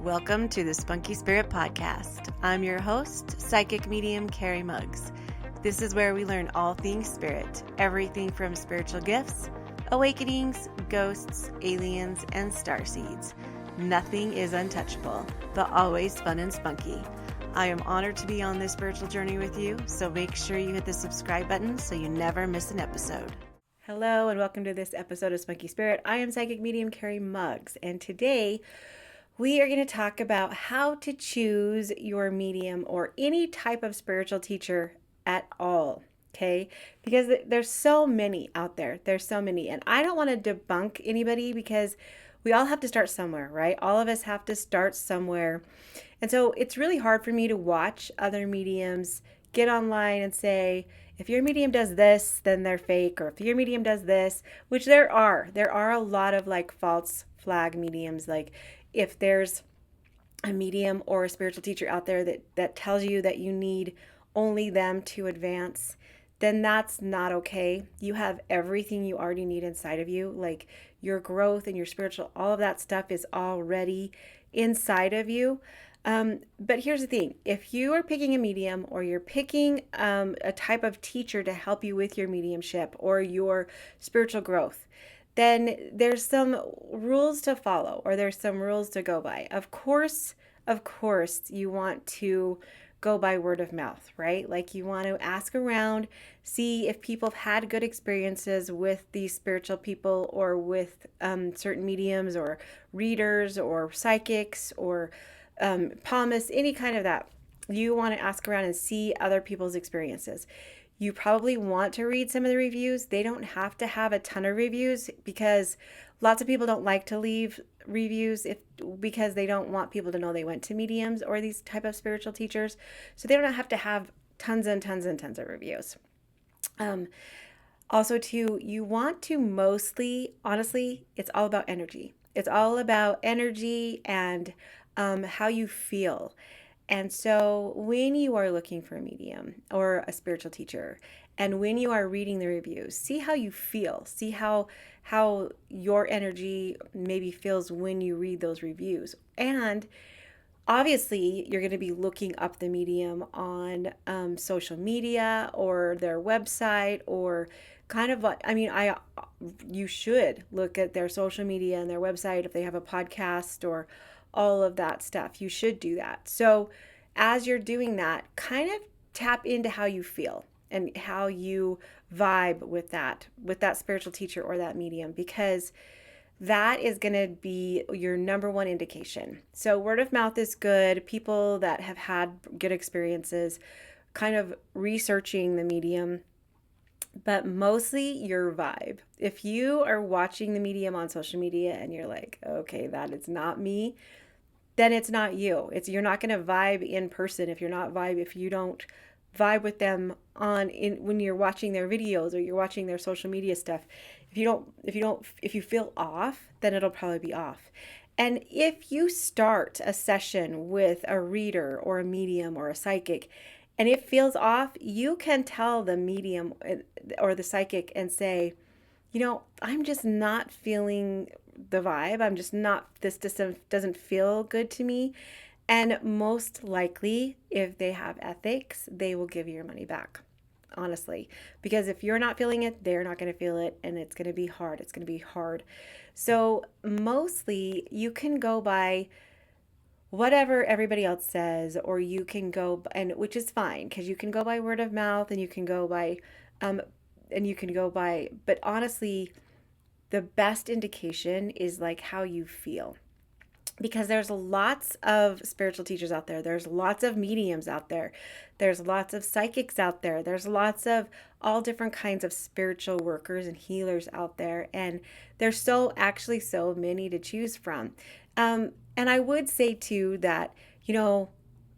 Welcome to the Spunky Spirit Podcast. I'm your host, psychic medium Cari Mugz. This is where we learn all things spirit, everything from spiritual gifts, awakenings, ghosts, aliens, and starseeds. Nothing is untouchable, but always fun and spunky. I am honored to be on this spiritual journey with you, so make sure you hit the subscribe button so you never miss an episode. Hello, and welcome to this episode of Spunky Spirit. I am psychic medium Cari Mugz, and today we are going to talk about how to choose your medium or any type of spiritual teacher at all, okay? Because there's so many out there. There's so many. And I don't want to debunk anybody because we all have to start somewhere, right? All of us have to start somewhere. And so it's really hard for me to watch other mediums get online and say, if your medium does this, then they're fake, or if your medium does this, which there are a lot of like false flag mediums. Like if there's a medium or a spiritual teacher out there that tells you that you need only them to advance, then that's not okay. You have everything you already need inside of you, like your growth and your spiritual, all of that stuff is already inside of you. But here's the thing, if you are picking a medium or you're picking a type of teacher to help you with your mediumship or your spiritual growth, then there's some rules to follow or there's some rules to go by. Of course, you want to go by word of mouth, right? Like you want to ask around, see if people have had good experiences with these spiritual people or with certain mediums or readers or psychics or palmists, any kind of that. You want to ask around and see other people's experiences. You probably want to read some of the reviews. They don't have to have a ton of reviews because lots of people don't like to leave reviews because they don't want people to know they went to mediums or these type of spiritual teachers. So they don't have to have tons and tons and tons of reviews. Also too, you want to mostly, honestly, it's all about energy. It's all about energy and how you feel. And so when you are looking for a medium or a spiritual teacher, and when you are reading the reviews, see how you feel. See how your energy maybe feels when you read those reviews. And obviously, you're going to be looking up the medium on social media or their website or kind of what, you should look at their social media and their website if they have a podcast or all of that stuff. You should do that. So as you're doing that, kind of tap into how you feel and how you vibe with that spiritual teacher or that medium, because that is going to be your number one indication. So word of mouth is good. People that have had good experiences, kind of researching the medium, but mostly your vibe. If you are watching the medium on social media and you're like, okay, that is not me, then it's not you. You're not going to vibe in person if you don't vibe with them when you're watching their videos or you're watching their social media stuff. If you feel off, then it'll probably be off. And if you start a session with a reader or a medium or a psychic and it feels off, you can tell the medium or the psychic and say, I'm just not feeling the vibe. I'm just not, this doesn't feel good to me. And most likely, if they have ethics, they will give you your money back, honestly. Because if you're not feeling it, they're not going to feel it, and it's going to be hard. So mostly, you can go by whatever everybody else says, or you can go, which is fine, because you can go by word of mouth, and you can go by, but honestly, the best indication is like how you feel. Because there's lots of spiritual teachers out there. There's lots of mediums out there. There's lots of psychics out there. There's lots of all different kinds of spiritual workers and healers out there. And there's so many to choose from. And I would say too that,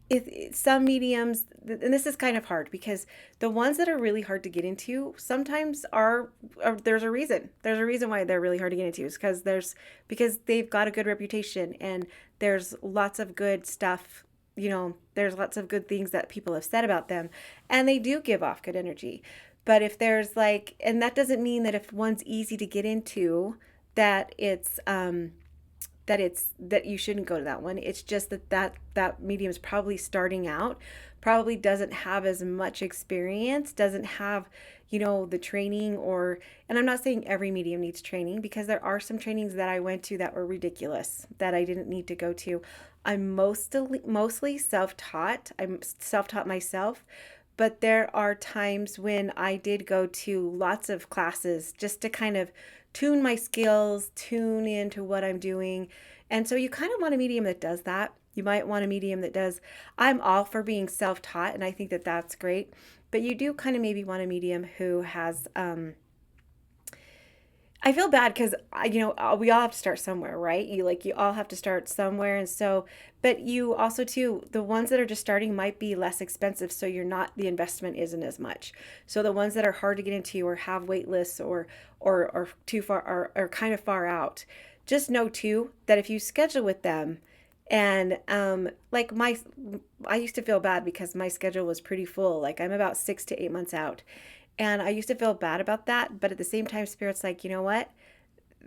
if some mediums, and this is kind of hard because the ones that are really hard to get into sometimes there's a reason why they're really hard to get into, is because they've got a good reputation and there's lots of good stuff, there's lots of good things that people have said about them and they do give off good energy. But if there's and that doesn't mean that if one's easy to get into that it's that you shouldn't go to that one. It's just that medium is probably starting out, probably doesn't have as much experience, doesn't have, the training, and I'm not saying every medium needs training, because there are some trainings that I went to that were ridiculous that I didn't need to go to. I'm mostly self-taught. I'm self-taught myself, but there are times when I did go to lots of classes just to kind of tune my skills, tune into what I'm doing. And so you kind of want a medium that does that. You might want a medium that does, I'm all for being self-taught, and I think that that's great. But you do kind of maybe want a medium who has, I feel bad because we all have to start somewhere, right? You all have to start somewhere, and so, but you also too, the ones that are just starting might be less expensive, so the investment isn't as much. So the ones that are hard to get into or have wait lists or too far are kind of far out. Just know too that if you schedule with them, and like I used to feel bad because my schedule was pretty full. Like I'm about 6 to 8 months out. And I used to feel bad about that, but at the same time, Spirit's like, you know what?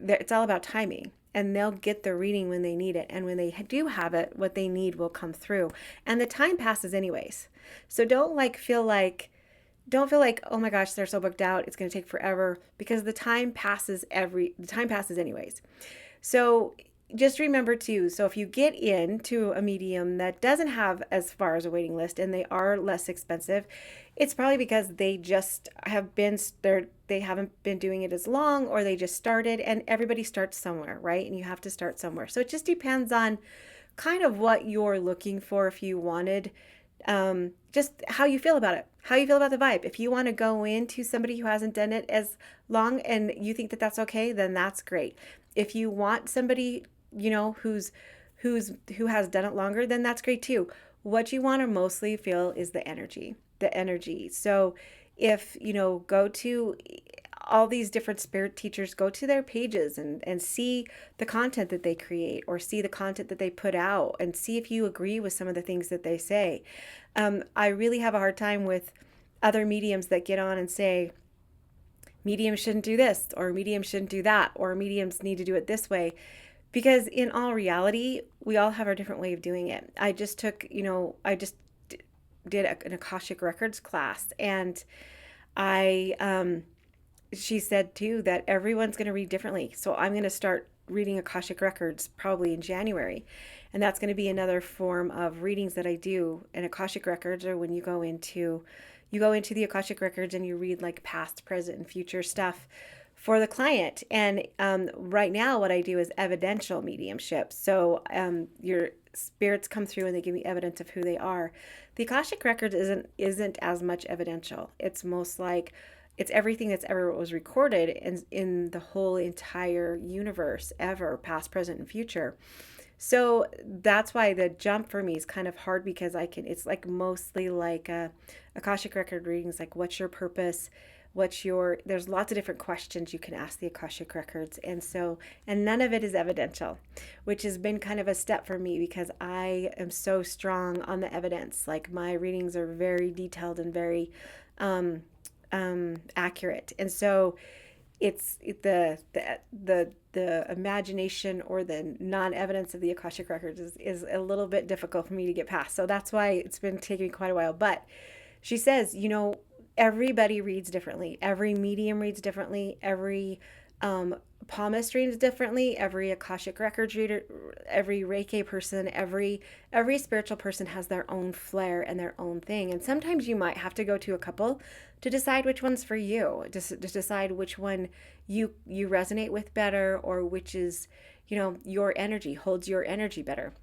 It's all about timing, and they'll get the reading when they need it. And when they do have it, what they need will come through. And the time passes anyways. So don't feel like, oh my gosh, they're so booked out, it's going to take forever, because the time passes anyways. So just remember too, so if you get into a medium that doesn't have as far as a waiting list and they are less expensive, it's probably because they haven't been doing it as long, or they just started, and everybody starts somewhere, right? And you have to start somewhere. So it just depends on kind of what you're looking for. If you wanted, just how you feel about it, how you feel about the vibe. If you want to go into somebody who hasn't done it as long and you think that that's okay, then that's great. If you want somebody, who has done it longer, then that's great too. What you want to mostly feel is the energy. So if, go to all these different spirit teachers, go to their pages and see the content that they create, or see the content that they put out, and see if you agree with some of the things that they say. I really have a hard time with other mediums that get on and say, mediums shouldn't do this, or mediums shouldn't do that, or mediums need to do it this way. Because in all reality, we all have our different way of doing it. I just did an Akashic Records class, and she said too that everyone's going to read differently. So I'm going to start reading Akashic Records probably in January. And that's going to be another form of readings that I do. And Akashic Records are when you go into the Akashic Records and you read like past, present, and future stuff for the client. And right now what I do is evidential mediumship. So your spirits come through and they give me evidence of who they are. The Akashic Records isn't as much evidential. It's most like it's everything that's ever was recorded in the whole entire universe ever, past, present, and future. So that's why the jump for me is kind of hard, because it's like mostly like Akashic Record readings, like what's your purpose? There's lots of different questions you can ask the Akashic Records. And none of it is evidential, which has been kind of a step for me, because I am so strong on the evidence. Like my readings are very detailed and very accurate. And so it's the imagination or the non-evidence of the Akashic Records is a little bit difficult for me to get past. So that's why it's been taking me quite a while. But she says, everybody reads differently. Every medium reads differently. Every palmist reads differently. Every Akashic Records reader, every Reiki person, every spiritual person has their own flair and their own thing. And sometimes you might have to go to a couple to decide which one's for you, to decide which one you resonate with better, or which is, your energy, holds your energy better,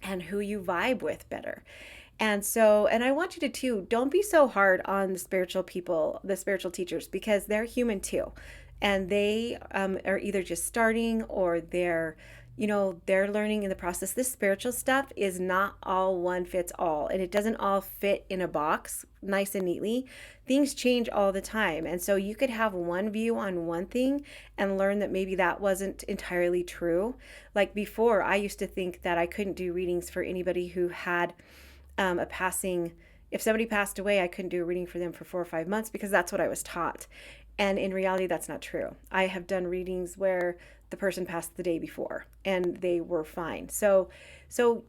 and who you vibe with better. And I want you to too, don't be so hard on the spiritual people, the spiritual teachers, because they're human too. And they are either just starting, or they're learning in the process. This spiritual stuff is not all one fits all, and it doesn't all fit in a box nice and neatly. Things change all the time. And so you could have one view on one thing and learn that maybe that wasn't entirely true. Like before, I used to think that I couldn't do readings for anybody who had if somebody passed away, I couldn't do a reading for them for 4 or 5 months, because that's what I was taught. And in reality, that's not true. I have done readings where the person passed the day before and they were fine. So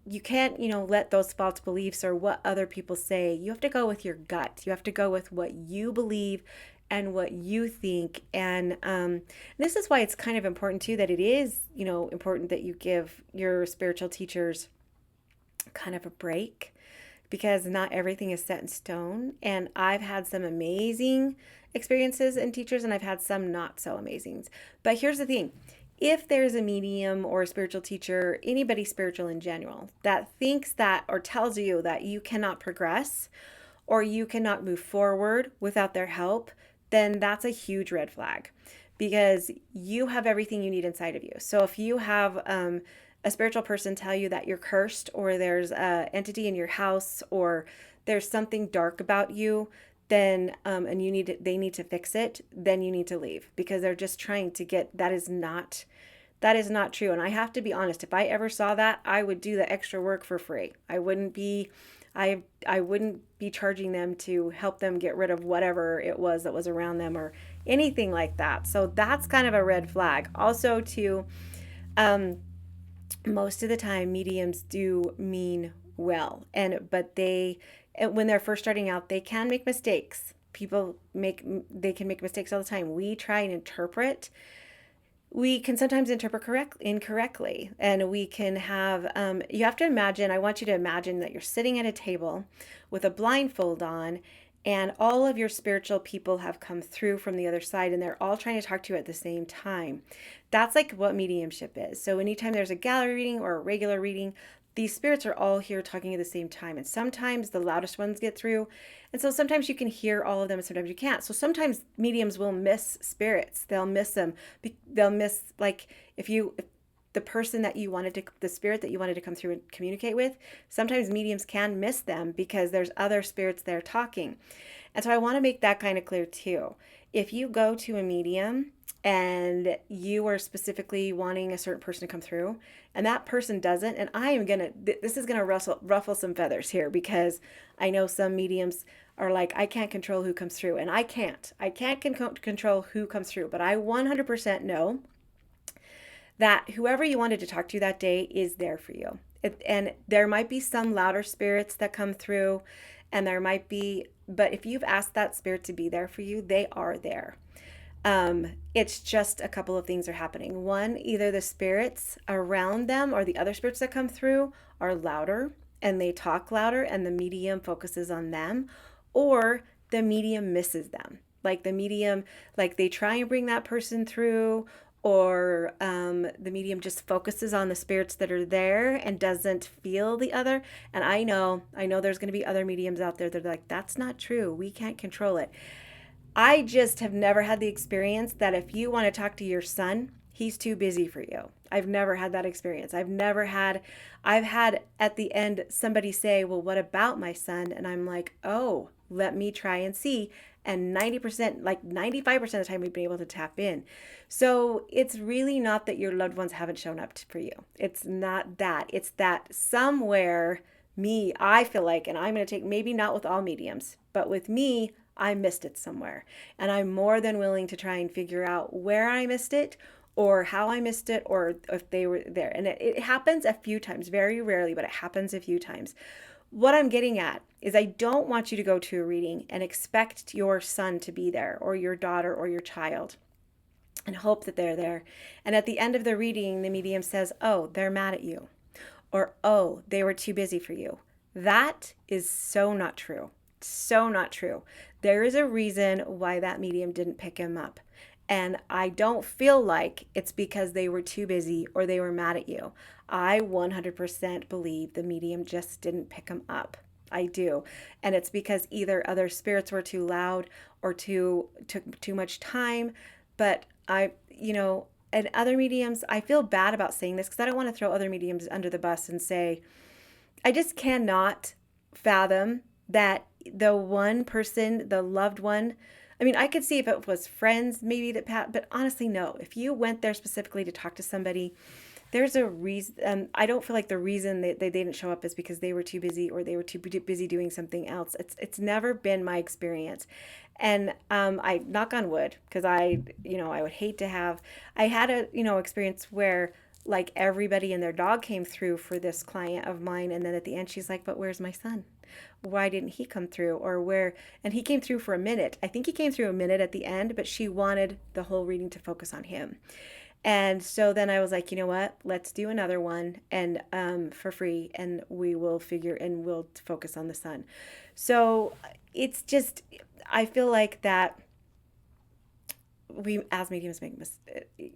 you can't, let those false beliefs or what other people say. You have to go with your gut. You have to go with what you believe and what you think. And this is why it's kind of important too that it is, important that you give your spiritual teachers kind of a break, because not everything is set in stone. And I've had some amazing experiences and teachers, and I've had some not so amazing. But here's the thing. If there's a medium or a spiritual teacher, anybody spiritual in general, that thinks that or tells you that you cannot progress or you cannot move forward without their help, then that's a huge red flag, because you have everything you need inside of you. So if you have a spiritual person tell you that you're cursed, or there's an entity in your house, or there's something dark about you, then and they need to fix it, then you need to leave, because they're just trying to get, that is not true. And I have to be honest, if I ever saw that, I would do the extra work for free. I wouldn't be charging them to help them get rid of whatever it was that was around them or anything like that. So that's kind of a red flag. Also too, most of the time mediums do mean well, but when they're first starting out, they can make mistakes. They can make mistakes all the time. We can sometimes interpret incorrectly, and we can have, I want you to imagine that you're sitting at a table with a blindfold on, and all of your spiritual people have come through from the other side, and they're all trying to talk to you at the same time. That's like what mediumship is. So anytime there's a gallery reading or a regular reading, these spirits are all here talking at the same time. And sometimes the loudest ones get through. And so sometimes you can hear all of them and sometimes you can't. So sometimes mediums will miss spirits. They'll miss them. They'll miss, like, if the person that the spirit that you wanted to come through and communicate with, sometimes mediums can miss them because there's other spirits there talking. And so I want to make that kind of clear too. If you go to a medium and you are specifically wanting a certain person to come through and that person doesn't, and this is going to ruffle some feathers here, because I know some mediums are like, I can't control who comes through, and I can't control who comes through, but I 100% know that whoever you wanted to talk to that day is there for you. And there might be some louder spirits that come through, and but if you've asked that spirit to be there for you, they are there. It's just a couple of things are happening. One, either the spirits around them or the other spirits that come through are louder and they talk louder and the medium focuses on them, or the medium misses them. Like they try and bring that person through, or the medium just focuses on the spirits that are there and doesn't feel the other. And I know there's going to be other mediums out there that are like, that's not true. We can't control it. I just have never had the experience that if you want to talk to your son, he's too busy for you. I've never had that experience. I've had at the end somebody say, well, what about my son? And I'm like, oh, let me try and see. And 90%, like 95% of the time we've been able to tap in. So it's really not that your loved ones haven't shown up for you. It's not that. It's that somewhere I feel like, and I'm going to take, maybe not with all mediums, but with me, I missed it somewhere. And I'm more than willing to try and figure out where I missed it or how I missed it or if they were there. And it happens a few times, very rarely, but it happens a few times. What I'm getting at is I don't want you to go to a reading and expect your son to be there or your daughter or your child and hope that they're there. And at the end of the reading, the medium says, oh, they're mad at you, or, oh, they were too busy for you. That is so not true. So not true. There is a reason why that medium didn't pick him up. And I don't feel like it's because they were too busy or they were mad at you. I 100% believe the medium just didn't pick him up. I do. And it's because either other spirits were too loud or took too much time. But and other mediums, I feel bad about saying this because I don't want to throw other mediums under the bus and say, I just cannot fathom that the one person, the loved one, I mean, I could see if it was friends, maybe but honestly, no. If you went there specifically to talk to somebody there's a reason. I don't feel like the reason they didn't show up is because they were too busy or they were too busy doing something else. It's never been my experience. And I knock on wood, because I would hate to have, I had a, experience where like everybody and their dog came through for this client of mine. And then at the end, she's like, but where's my son? Why didn't he come through? Or where, and he came through for a minute. I think he came through a minute at the end, but she wanted the whole reading to focus on him. And so then I was like, you know what? Let's do another one, and for free, and we'll focus on the sun. So it's just, I feel like that we as mediums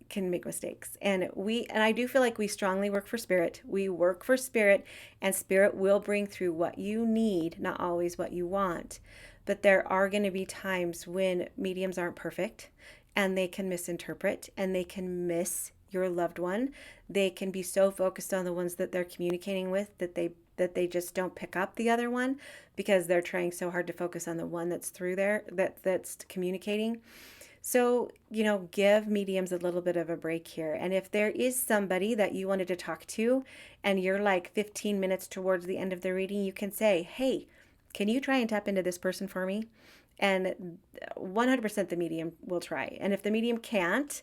can make mistakes, and I do feel like we strongly work for spirit. We work for spirit, and spirit will bring through what you need, not always what you want. But there are going to be times when mediums aren't perfect, and they can misinterpret, and they can miss your loved one. They can be so focused on the ones that they're communicating with that they just don't pick up the other one, because they're trying so hard to focus on the one that's through there, that's communicating. So, give mediums a little bit of a break here. And if there is somebody that you wanted to talk to and you're like 15 minutes towards the end of the reading, you can say, hey, can you try and tap into this person for me? And 100% the medium will try. And if the medium can't,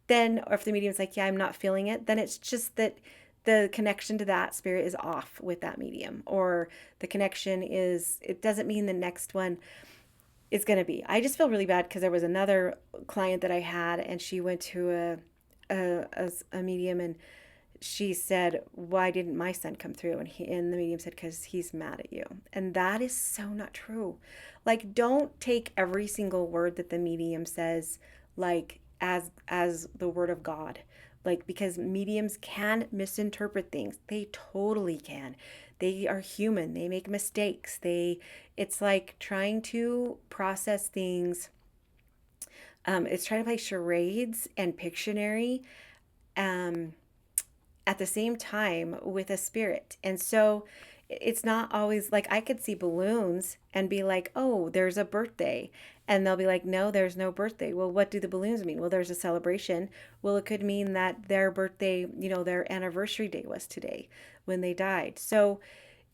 then, or if the medium's like, yeah, I'm not feeling it, then it's just that the connection to that spirit is off with that medium, or the connection is, it doesn't mean the next one is going to be. I just feel really bad because there was another client that I had, and she went to a medium, and she said, why didn't my son come through? And the medium said, because he's mad at you. And that is so not true. Like, don't take every single word that the medium says like as the word of God. Like, because mediums can misinterpret things. They totally can. They are human. They make mistakes. It's like trying to process things. It's trying to play charades and Pictionary um, at the same time with a spirit. And so it's not always like, I could see balloons and be like, oh, there's a birthday. And they'll be like, no, there's no birthday. Well, what do the balloons mean? Well, there's a celebration. Well, it could mean that their birthday, their anniversary day was today when they died. So,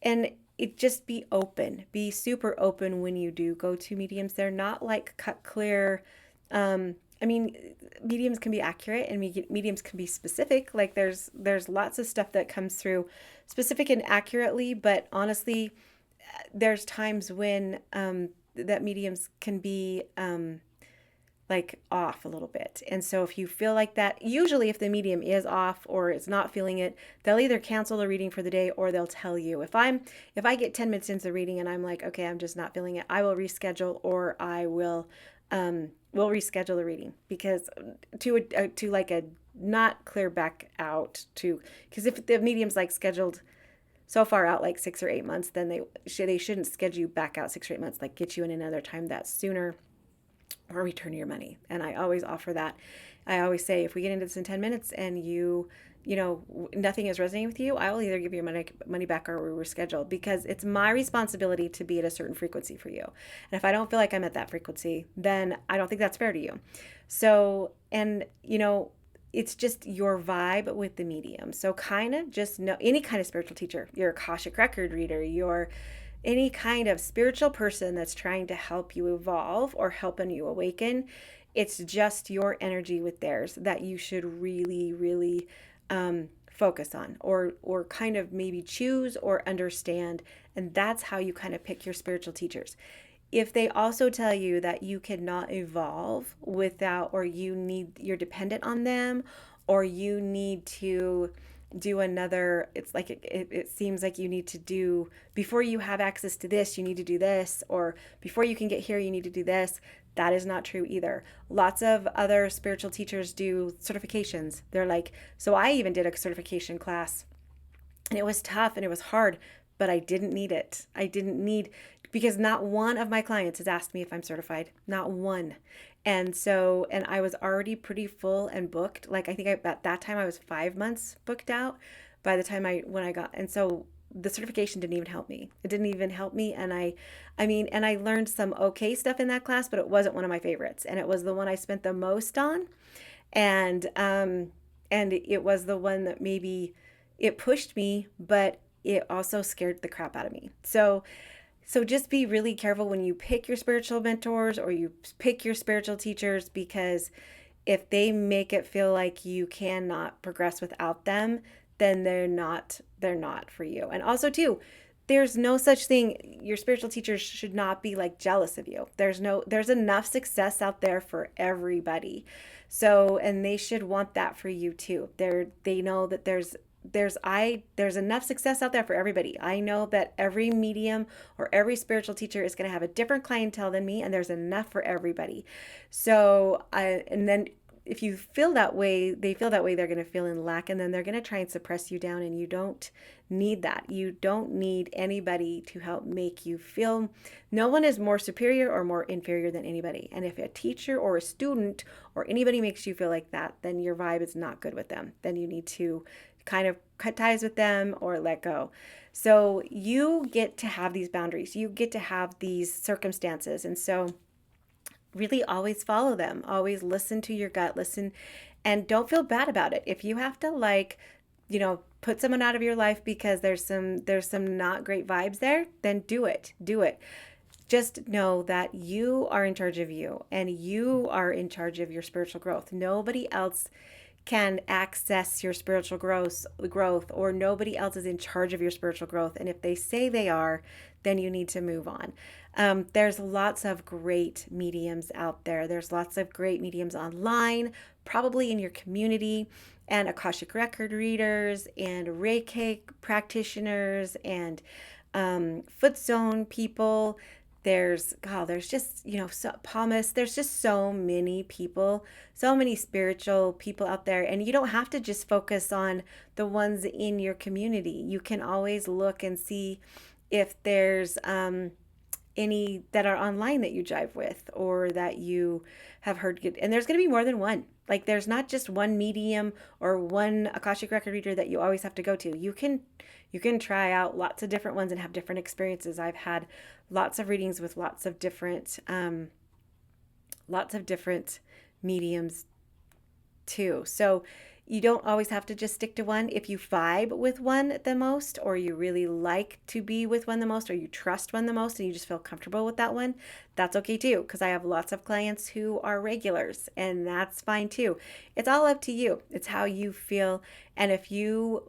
and it just be open, be super open when you do go to mediums. They're not like cut clear. I mean, mediums can be accurate and mediums can be specific. Like there's lots of stuff that comes through specific and accurately, but honestly, there's times when that mediums can be like off a little bit. And so if you feel like that, usually if the medium is off or is not feeling it, they'll either cancel the reading for the day or they'll tell you. If I get 10 minutes into the reading and I'm like, okay, I'm just not feeling it, I will reschedule, or I will reschedule the reading, because to like a not clear back out to, because if the medium's like scheduled so far out, like 6 or 8 months, then they shouldn't schedule you back out 6 or 8 months, like get you in another time that's sooner, or return your money. And I always offer that. I always say, if we get into this in 10 minutes and nothing is resonating with you, I will either give you money back or we reschedule, because it's my responsibility to be at a certain frequency for you. And if I don't feel like I'm at that frequency, then I don't think that's fair to you. So, and it's just your vibe with the medium. So kind of just know, any kind of spiritual teacher, your Akashic record reader, your any kind of spiritual person that's trying to help you evolve or helping you awaken, it's just your energy with theirs that you should really, really focus on, or kind of maybe choose or understand. And that's how you kind of pick your spiritual teachers. If they also tell you that you cannot evolve without, or you're dependent on them, or you need to do another, it's like it seems like you need to do, before you have access to this, you need to do this, or before you can get here, you need to do this. That is not true either. Lots of other spiritual teachers do certifications. They're like, so I even did a certification class, and it was tough and it was hard, but I didn't need it. Because not one of my clients has asked me if I'm certified, not one. And I was already pretty full and booked. Like, I think at that time I was 5 months booked out by the time when I got, and so the certification didn't even help me. It didn't even help me. And I learned some okay stuff in that class, but it wasn't one of my favorites. And it was the one I spent the most on. And And it was the one that maybe it pushed me, but it also scared the crap out of me. So just be really careful when you pick your spiritual mentors or you pick your spiritual teachers, because if they make it feel like you cannot progress without them, then they're not for you. And also too, there's no such thing, your spiritual teachers should not be like jealous of you. There's enough success out there for everybody. So, and they should want that for you too. They know that there's enough success out there for everybody. I know that every medium or every spiritual teacher is going to have a different clientele than me, and there's enough for everybody. So, and then if you feel that way, they feel that way, they're going to feel in lack, and then they're going to try and suppress you down, and you don't need that. You don't need anybody to help make you feel. No one is more superior or more inferior than anybody. And if a teacher or a student or anybody makes you feel like that, then your vibe is not good with them. Then you need to kind of cut ties with them or let go. So you get to have these boundaries. You get to have these circumstances. And so really always follow them. Always listen to your gut. Listen, and don't feel bad about it. If you have to put someone out of your life because there's some not great vibes there, then do it. Do it. Just know that you are in charge of you, and you are in charge of your spiritual growth. Nobody else can access your spiritual growth, or nobody else is in charge of your spiritual growth. And if they say they are, then you need to move on. There's lots of great mediums out there. There's lots of great mediums online, probably in your community, and Akashic record readers and Reiki practitioners and foot zone people. There's just, palmists. There's just so many people, so many spiritual people out there. And you don't have to just focus on the ones in your community. You can always look and see if there's any that are online that you jive with or that you have heard good. And there's going to be more than one. Like, there's not just one medium or one Akashic record reader that you always have to go to. You can try out lots of different ones and have different experiences. I've had lots of readings with lots of different mediums too. So you don't always have to just stick to one. If you vibe with one the most, or you really like to be with one the most, or you trust one the most and you just feel comfortable with that one, that's okay too. Because I have lots of clients who are regulars, and that's fine too. It's all up to you. It's how you feel. And if you,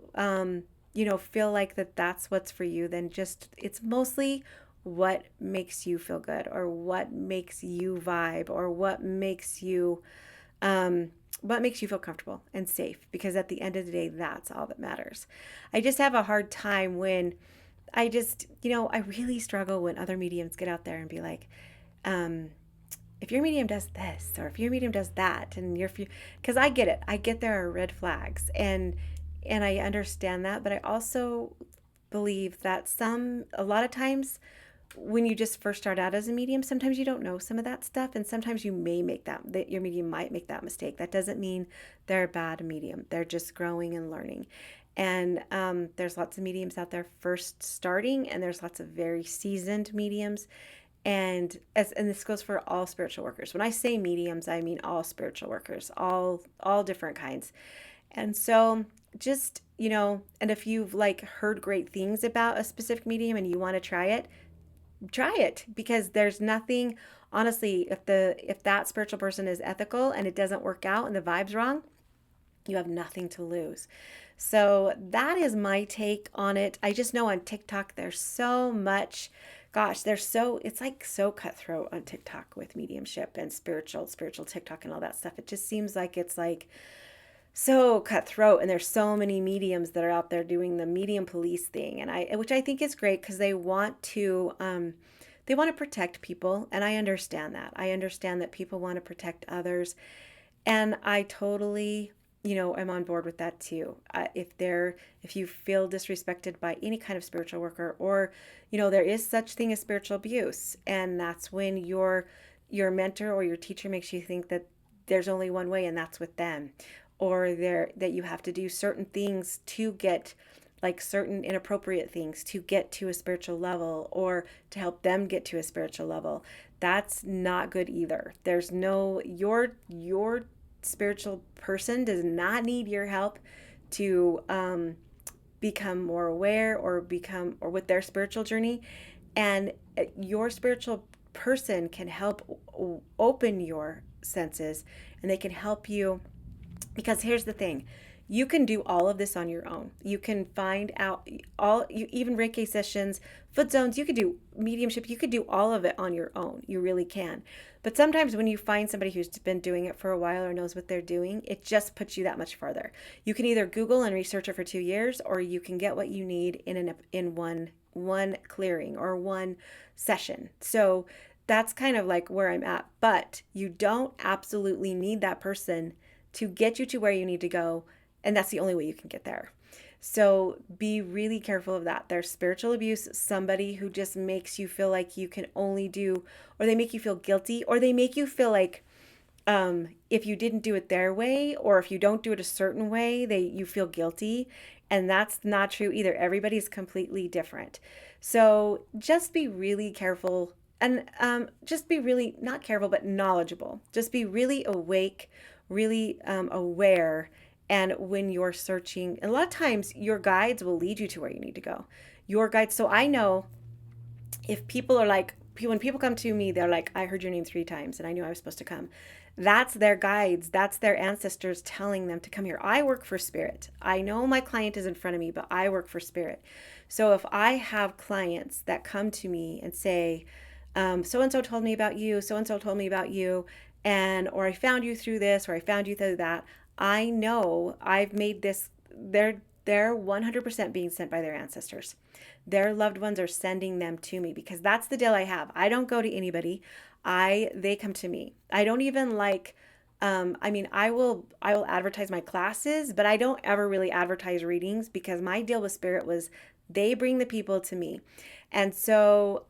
feel like that's what's for you, then it's mostly what makes you feel good, or what makes you vibe, or what makes you feel comfortable and safe, because at the end of the day, that's all that matters. I just have a hard time when I really struggle when other mediums get out there and be like, if your medium does this, or if your medium does that, and because I get it. I get there are red flags, and I understand that, but I also believe that a lot of times when you just first start out as a medium, sometimes you don't know some of that stuff, and sometimes you may that your medium might make that mistake. That doesn't mean they're a bad medium. They're just growing and learning. And there's lots of mediums out there first starting, and there's lots of very seasoned mediums. And this goes for all spiritual workers. When I say mediums, I mean all spiritual workers, all different kinds. And so just, and if you've heard great things about a specific medium and you want to try it, because there's nothing, honestly, if that spiritual person is ethical and it doesn't work out and the vibe's wrong, you have nothing to lose. So that is my take on it. I just know on TikTok there's so much, it's so cutthroat on TikTok with mediumship and spiritual TikTok and all that stuff. It just seems like it's so cutthroat, and there's so many mediums that are out there doing the medium police thing, and which I think is great, because they want to protect people, and I understand that. I understand that people want to protect others, and I totally, am on board with that too. If you feel disrespected by any kind of spiritual worker, or there is such thing as spiritual abuse, and that's when your mentor or your teacher makes you think that there's only one way, and that's with them. Or that you have to do certain things to get, certain inappropriate things to get to a spiritual level, or to help them get to a spiritual level. That's not good either. There's no, your spiritual person does not need your help to become more aware or with their spiritual journey. And your spiritual person can help open your senses, and they can help you, because here's the thing. You can do all of this on your own. You can find out even Reiki sessions, foot zones, you could do mediumship, you could do all of it on your own. You really can. But sometimes when you find somebody who's been doing it for a while or knows what they're doing, it just puts you that much farther. You can either Google and research it for 2 years, or you can get what you need in one clearing or one session. So that's kind of like where I'm at. But you don't absolutely need that person to get you to where you need to go. And that's the only way you can get there. So be really careful of that. There's spiritual abuse, somebody who just makes you feel like you can only do, or they make you feel guilty, or they make you feel like if you didn't do it their way, or if you don't do it a certain way, you feel guilty. And that's not true either. Everybody's completely different. So just be really careful, and just be really not careful, but knowledgeable. Just be really awake, really aware. And when you're searching, a lot of times your guides will lead you to where you need to go. Your guides. So I know if people are like, when people come to me, they're like, I heard your name 3 times and I knew I was supposed to come. That's their guides. That's their ancestors telling them to come here. I work for spirit. I know my client is in front of me, but I work for spirit. So if I have clients that come to me and say, so-and-so told me about you, so-and-so told me about you, or I found you through this, or I found you through that, I know I've made this, they're 100% being sent by their ancestors. Their loved ones are sending them to me, because that's the deal I have. I don't go to anybody. They come to me. I don't even like, I will advertise my classes, but I don't ever really advertise readings, because my deal with spirit was they bring the people to me. And so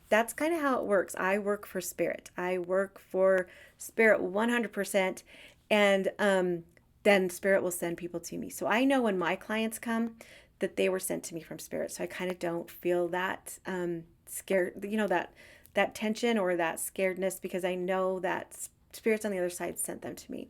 that's kind of how it works. I work for spirit. I work for spirit 100%. And then spirit will send people to me. So I know when my clients come that they were sent to me from spirit. So I kind of don't feel that scared, that tension or that scaredness, because I know that spirits on the other side sent them to me.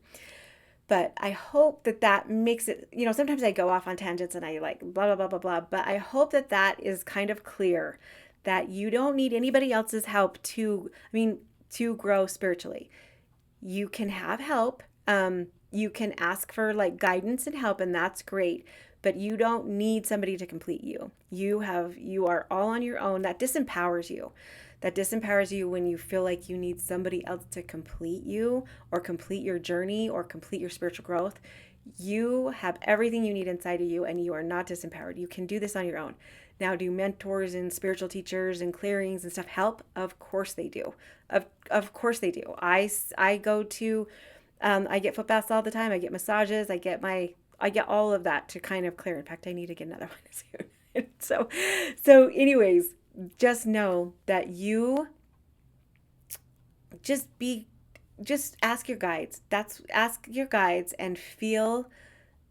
But I hope that makes it, sometimes I go off on tangents and I like blah, blah, blah, blah, blah. But I hope that is kind of clear, that you don't need anybody else's help to grow spiritually. You can have help. You can ask for like guidance and help, and that's great, but you don't need somebody to complete you. You are all on your own. That disempowers you. That disempowers you when you feel like you need somebody else to complete you, or complete your journey, or complete your spiritual growth. You have everything you need inside of you, and you are not disempowered. You can do this on your own. Now, do mentors and spiritual teachers and clearings and stuff help? Of course they do. Of course they do. I go to I get foot baths all the time. I get massages. I get all of that to kind of clear. In fact, I need to get another one soon. So anyways, just know that you just ask your guides. Ask your guides and feel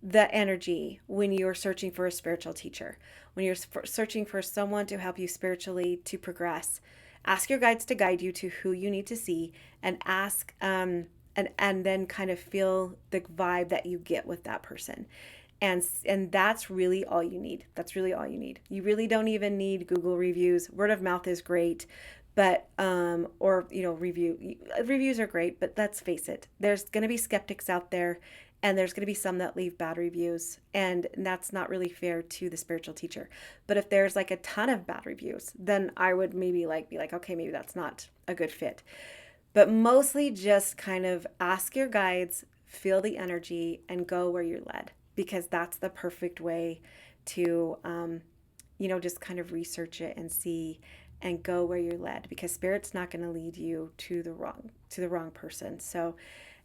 the energy when you're searching for a spiritual teacher, when you're searching for someone to help you spiritually to progress. Ask your guides to guide you to who you need to see, and ask, and then kind of feel the vibe that you get with that person. And that's really all you need. That's really all you need. You really don't even need Google reviews. Word of mouth is great, but reviews are great, but let's face it, there's going to be skeptics out there, and there's going to be some that leave bad reviews, and that's not really fair to the spiritual teacher. But if there's like a ton of bad reviews, then I would maybe be like, okay, maybe that's not a good fit. But mostly just kind of ask your guides, feel the energy, and go where you're led, because that's the perfect way to, just kind of research it and see, and go where you're led, because spirit's not going to lead you to the wrong person. So,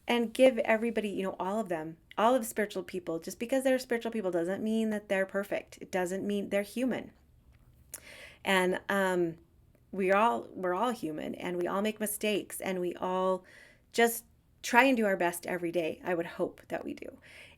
and give everybody, all of the spiritual people, just because they're spiritual people doesn't mean that they're perfect. It doesn't mean they're human. And, we're all human, and we all make mistakes, and we all just try and do our best every day. I would hope that we do.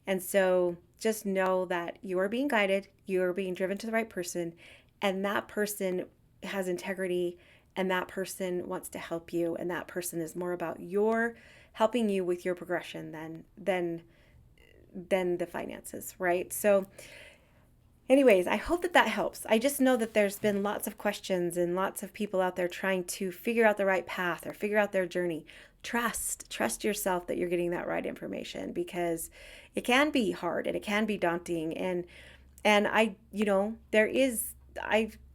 And so just know that you are being guided, you are being driven to the right person, and that person has integrity, and that person wants to help you, and that person is more about your helping you with your progression than the finances, right? So anyways, I hope that that helps. I just know that there's been lots of questions and lots of people out there trying to figure out the right path or figure out their journey. Trust yourself that you're getting that right information, because it can be hard and it can be daunting. And I've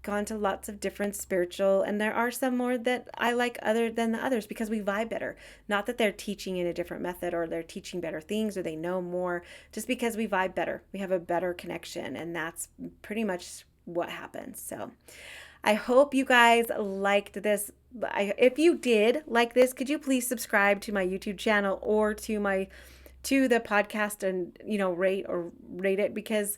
gone to lots of different spiritual, and there are some more that I like other than the others because we vibe better. Not that they're teaching in a different method or they're teaching better things or they know more, just because we vibe better. We have a better connection, and that's pretty much what happens. So I hope you guys liked this. If you did like this, could you please subscribe to my YouTube channel or to the podcast, and rate it, because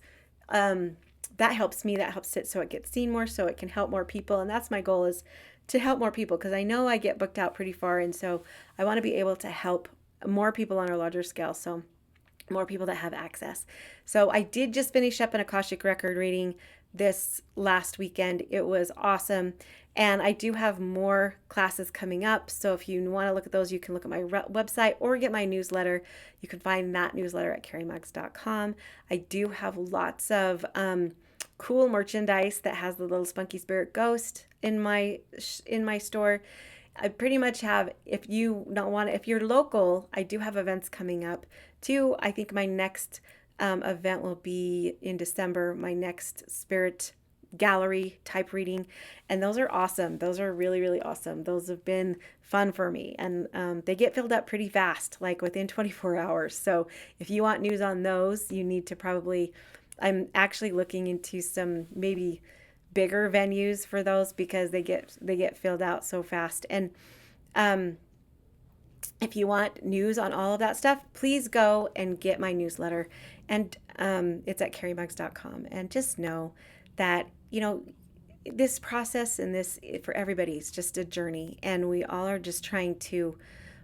that helps me, that helps it so it gets seen more, so it can help more people. And that's my goal, is to help more people, because I know I get booked out pretty far, and so I want to be able to help more people on a larger scale, so more people that have access. So I did just finish up an Akashic record reading this last weekend. It was awesome. And I do have more classes coming up. So if you want to look at those, you can look at my website or get my newsletter. You can find that newsletter at carimugz.com. I do have lots of cool merchandise that has the little spunky spirit ghost in my store. I pretty much have, if you're local, I do have events coming up too. I think my next event will be in December, my next spirit gallery type reading. And those are awesome. Those are really, really awesome. Those have been fun for me. And they get filled up pretty fast, like within 24 hours. So if you want news on those, you need to probably, I'm actually looking into some maybe bigger venues for those, because they get filled out so fast. And if you want news on all of that stuff, please go and get my newsletter. And it's at carimugz.com. And just know that, this process and this for everybody is just a journey. And we're all just trying to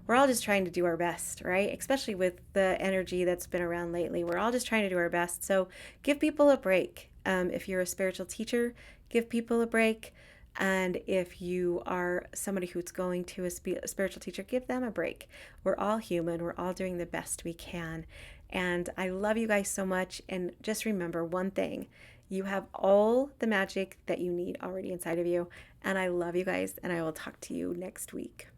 do our best, right? Especially with the energy that's been around lately. We're all just trying to do our best. So give people a break. If you're a spiritual teacher, give people a break. And if you are somebody who's going to a spiritual teacher, give them a break. We're all human. We're all doing the best we can. And I love you guys so much. And just remember one thing. You have all the magic that you need already inside of you. And I love you guys. And I will talk to you next week.